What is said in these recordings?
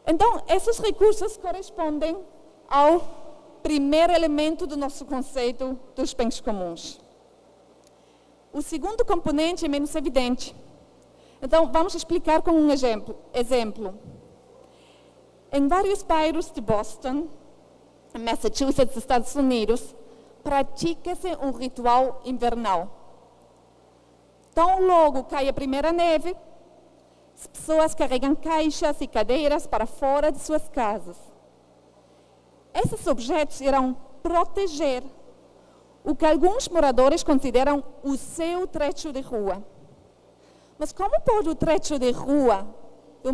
Então, esses recursos correspondem ao primeiro elemento do nosso conceito dos bens comuns. O segundo componente é menos evidente. Então, vamos explicar com um exemplo. Em vários bairros de Boston, Massachusetts, Estados Unidos, pratica-se um ritual invernal. Tão logo cai a primeira neve, as pessoas carregam caixas e cadeiras para fora de suas casas. Esses objetos irão proteger o que alguns moradores consideram o seu trecho de rua. Mas como pode o trecho de rua, de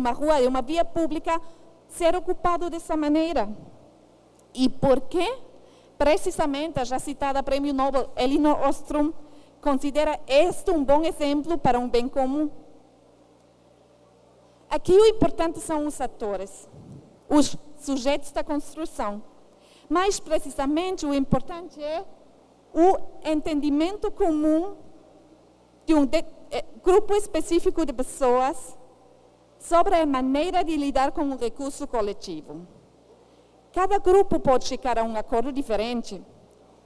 uma via pública, ser ocupado dessa maneira? E por que, precisamente, a já citada Prêmio Nobel Elinor Ostrom considera este um bom exemplo para um bem comum? Aqui o importante são os atores, os sujeitos da construção. Mais precisamente, o importante é o entendimento comum de um grupo específico de pessoas sobre a maneira de lidar com o recurso coletivo. Cada grupo pode chegar a um acordo diferente.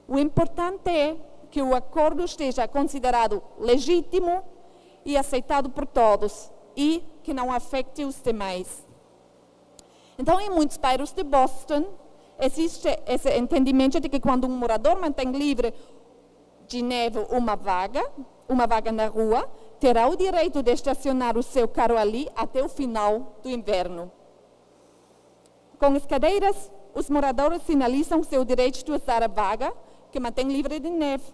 O importante é que o acordo esteja considerado legítimo e aceitado por todos e que não afete os demais. Então, em muitos bairros de Boston, existe esse entendimento de que quando um morador mantém livre de neve uma vaga na rua, terá o direito de estacionar o seu carro ali até o final do inverno. Com as cadeiras, os moradores sinalizam seu direito de usar a vaga que mantém livre de neve.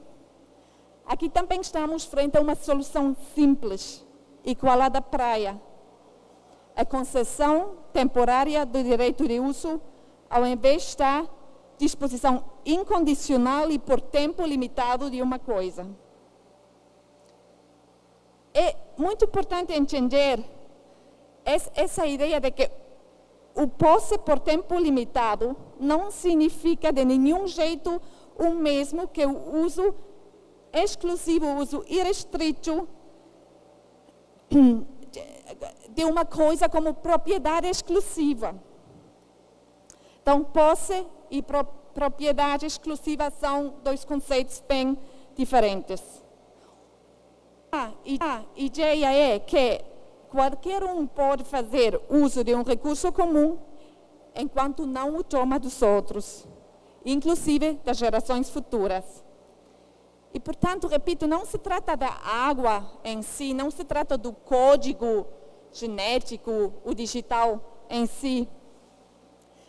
Aqui também estamos frente a uma solução simples, igual à da praia. A concessão temporária do direito de uso, ao invés da disposição incondicional e por tempo limitado de uma coisa. É muito importante entender essa ideia de que o posse por tempo limitado não significa de nenhum jeito o mesmo que o uso exclusivo, o uso irrestrito de uma coisa como propriedade exclusiva. Então, posse e propriedade exclusiva são dois conceitos bem diferentes. A ideia é que qualquer um pode fazer uso de um recurso comum enquanto não o toma dos outros, inclusive das gerações futuras. E, portanto, repito, não se trata da água em si, não se trata do código genético, o digital em si,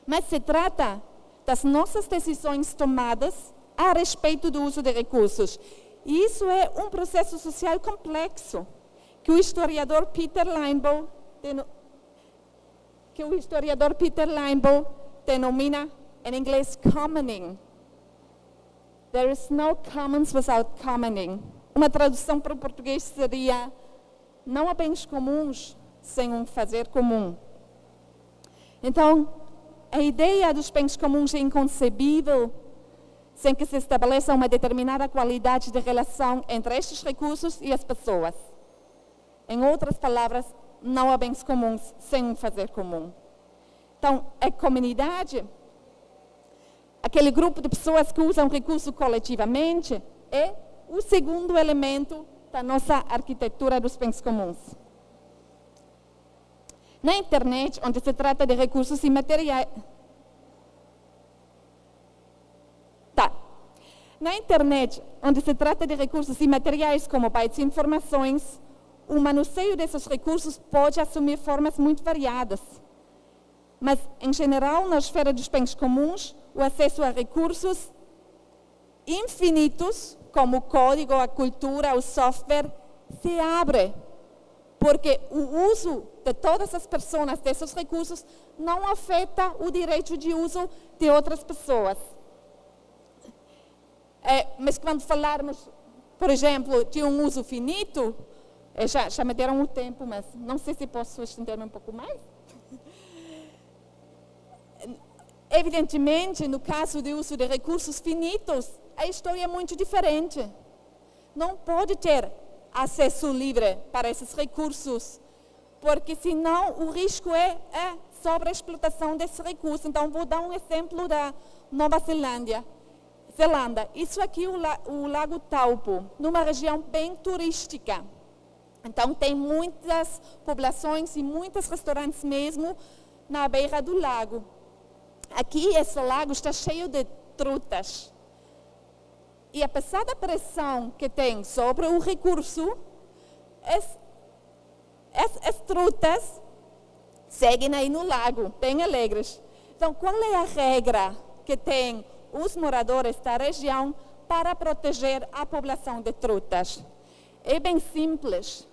mas se trata das nossas decisões tomadas a respeito do uso de recursos. E isso é um processo social complexo, que o historiador Peter Linebaugh denomina em inglês commoning. There is no commons without commoning. Uma tradução para o português seria: não há bens comuns sem um fazer comum. Então, a ideia dos bens comuns é inconcebível sem que se estabeleça uma determinada qualidade de relação entre estes recursos e as pessoas. Em outras palavras, não há bens comuns sem um fazer comum. Então, a comunidade, aquele grupo de pessoas que usam recurso coletivamente, é o segundo elemento da nossa arquitetura dos bens comuns. Na internet, onde se trata de recursos imateriais... Na internet, onde se trata de recursos imateriais como bytes e informações, o manuseio desses recursos pode assumir formas muito variadas. Mas, em geral, na esfera dos bens comuns, o acesso a recursos infinitos, como o código, a cultura, o software, se abre, porque o uso de todas as pessoas desses recursos não afeta o direito de uso de outras pessoas. Mas quando falarmos, por exemplo, de um uso finito, já me deram o tempo, mas não sei se posso estender-me um pouco mais. Evidentemente, no caso do uso de recursos finitos, a história é muito diferente. Não pode ter acesso livre para esses recursos porque senão o risco é sobreexplotação desse recurso. Então, vou dar um exemplo da Nova Zelândia. Isso aqui é o Lago Taupo, numa região bem turística. Então, tem muitas populações e muitos restaurantes mesmo na beira do lago. Aqui, esse lago está cheio de trutas. E apesar da pressão que tem sobre o recurso, as trutas seguem aí no lago, bem alegres. Então, qual é a regra que tem os moradores da região para proteger a população de trutas? É bem simples.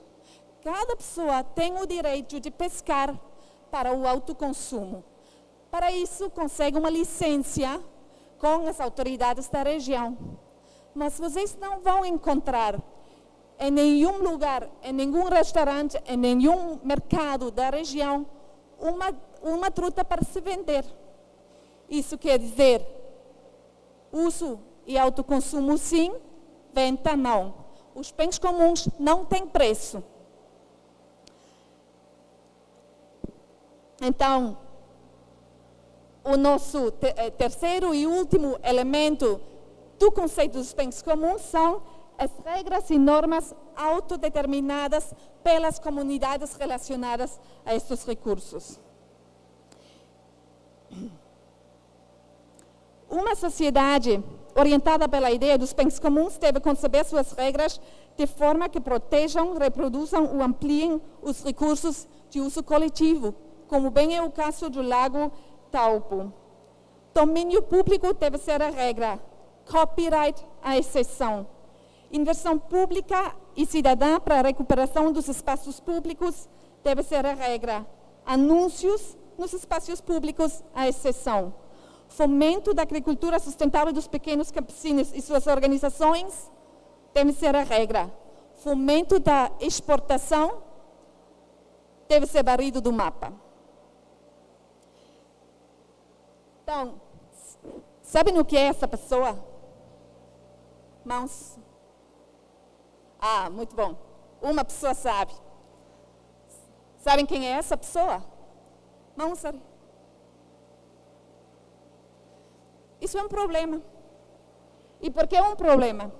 Cada pessoa tem o direito de pescar para o autoconsumo. Para isso, consegue uma licença com as autoridades da região. Mas vocês não vão encontrar em nenhum lugar, em nenhum restaurante, em nenhum mercado da região, uma truta para se vender. Isso quer dizer, uso e autoconsumo sim, venda não. Os bens comuns não têm preço. Então, o nosso terceiro e último elemento do conceito dos bens comuns são as regras e normas autodeterminadas pelas comunidades relacionadas a estes recursos. Uma sociedade orientada pela ideia dos bens comuns deve conceber suas regras de forma que protejam, reproduzam ou ampliem os recursos de uso coletivo, como bem é o caso do Lago Taupo. Domínio público deve ser a regra, copyright a exceção. Inversão pública e cidadã para a recuperação dos espaços públicos deve ser a regra. Anúncios nos espaços públicos a exceção. Fomento da agricultura sustentável dos pequenos campesinos e suas organizações deve ser a regra. Fomento da exportação deve ser barrido do mapa. Então, sabem o que é essa pessoa? Mãos. Muito bom. Uma pessoa sabe. Sabem quem é essa pessoa? Mãos. Isso é um problema. E por que é um problema?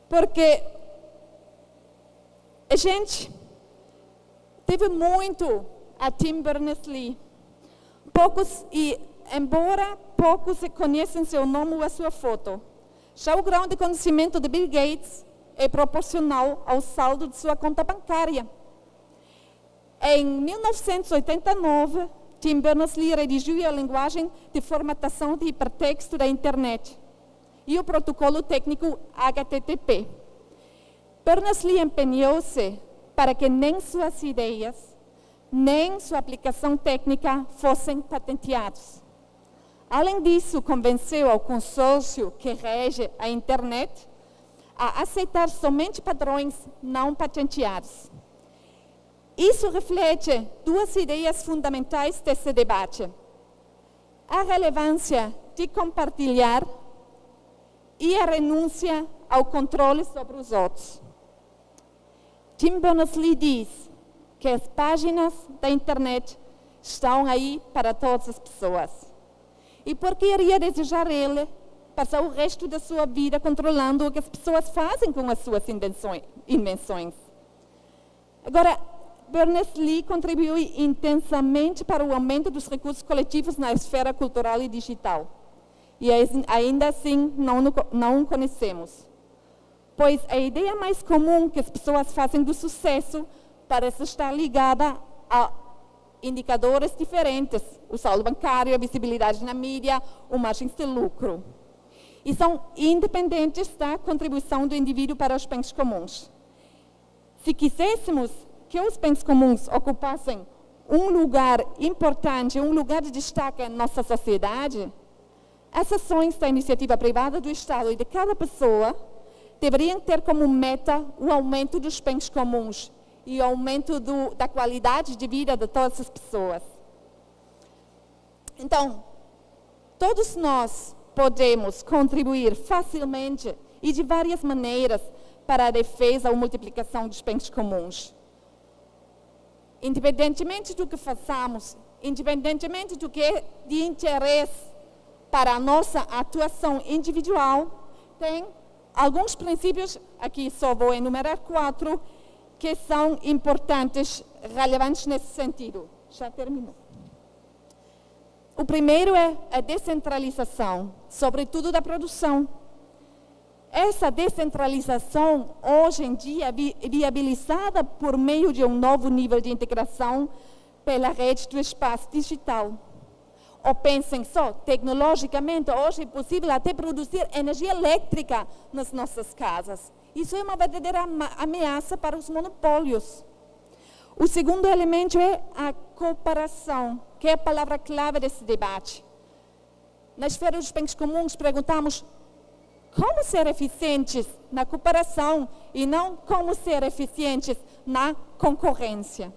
Porque a gente teve muito a Tim Berners-Lee. Embora poucos conhecem seu nome ou a sua foto, já o grau de conhecimento de Bill Gates é proporcional ao saldo de sua conta bancária. Em 1989, Tim Berners-Lee redigiu a linguagem de formatação de hipertexto da internet e o protocolo técnico HTTP. Berners-Lee empenhou-se para que nem suas ideias, nem sua aplicação técnica fossem patenteados. Além disso, convenceu ao consórcio que rege a internet a aceitar somente padrões não patenteados. Isso reflete duas ideias fundamentais desse debate: a relevância de compartilhar e a renúncia ao controle sobre os outros. Tim Berners-Lee diz que as páginas da internet estão aí para todas as pessoas. E por que iria desejar ele passar o resto da sua vida controlando o que as pessoas fazem com as suas invenções? Agora, Berners-Lee contribuiu intensamente para o aumento dos recursos coletivos na esfera cultural e digital. E ainda assim não o conhecemos. Pois a ideia mais comum que as pessoas fazem do sucesso parece estar ligada a indicadores diferentes: o saldo bancário, a visibilidade na mídia, ou margens de lucro. E são independentes da contribuição do indivíduo para os bens comuns. Se quiséssemos que os bens comuns ocupassem um lugar importante, um lugar de destaque em nossa sociedade, as ações da iniciativa privada do Estado e de cada pessoa deveriam ter como meta o aumento dos bens comuns e o aumento da qualidade de vida de todas as pessoas. Então, todos nós podemos contribuir facilmente e de várias maneiras para a defesa ou multiplicação dos bens comuns. independentemente do que façamos, independentemente do que é de interesse para a nossa atuação individual, tem alguns princípios, aqui só vou enumerar 4, que são importantes, relevantes nesse sentido. Já terminou. O primeiro é a descentralização, sobretudo da produção. Essa descentralização, hoje em dia, é viabilizada por meio de um novo nível de integração pela rede do espaço digital. Ou pensem só, tecnologicamente, hoje é possível até produzir energia elétrica nas nossas casas. Isso é uma verdadeira ameaça para os monopólios. O segundo elemento é a cooperação, que é a palavra-clave desse debate. Na esfera dos bens comuns, perguntamos como ser eficientes na cooperação e não como ser eficientes na concorrência.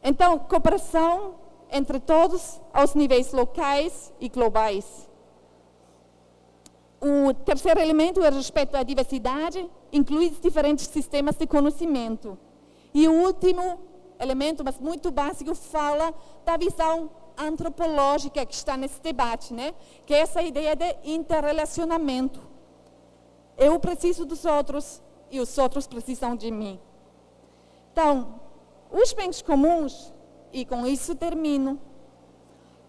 Então, cooperação entre todos aos níveis locais e globais. O terceiro elemento é respeito à diversidade, inclui diferentes sistemas de conhecimento. E o último elemento, mas muito básico, fala da visão antropológica que está nesse debate, né? Que é essa ideia de interrelacionamento. Eu preciso dos outros e os outros precisam de mim. Então, os bens comuns, e com isso termino,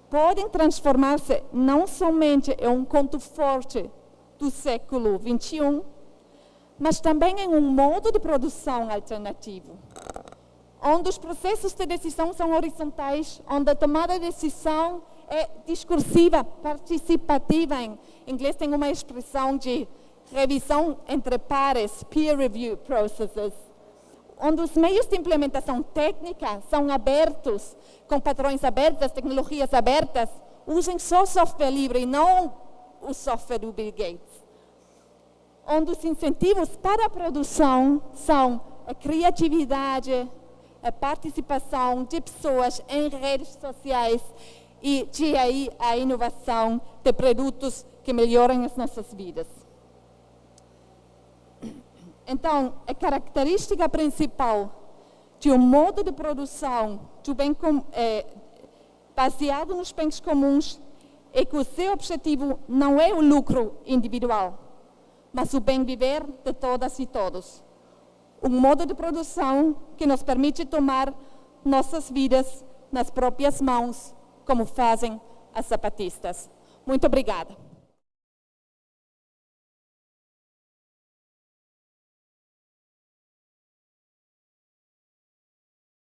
podem transformar-se não somente em um conto forte do século XXI, mas também em um modo de produção alternativo, onde os processos de decisão são horizontais, onde a tomada de decisão é discursiva, participativa. Em inglês tem uma expressão de revisão entre pares, peer review processes, onde os meios de implementação técnica são abertos, com padrões abertos, tecnologias abertas. Usem só software livre e não o software do Bill Gates. Onde os incentivos para a produção são a criatividade, a participação de pessoas em redes sociais e de aí a inovação de produtos que melhoram as nossas vidas. Então, a característica principal de um modo de produção baseado nos bens comuns é que o seu objetivo não é o lucro individual, mas o bem viver de todas e todos. Um modo de produção que nos permite tomar nossas vidas nas próprias mãos, como fazem as zapatistas. Muito obrigada.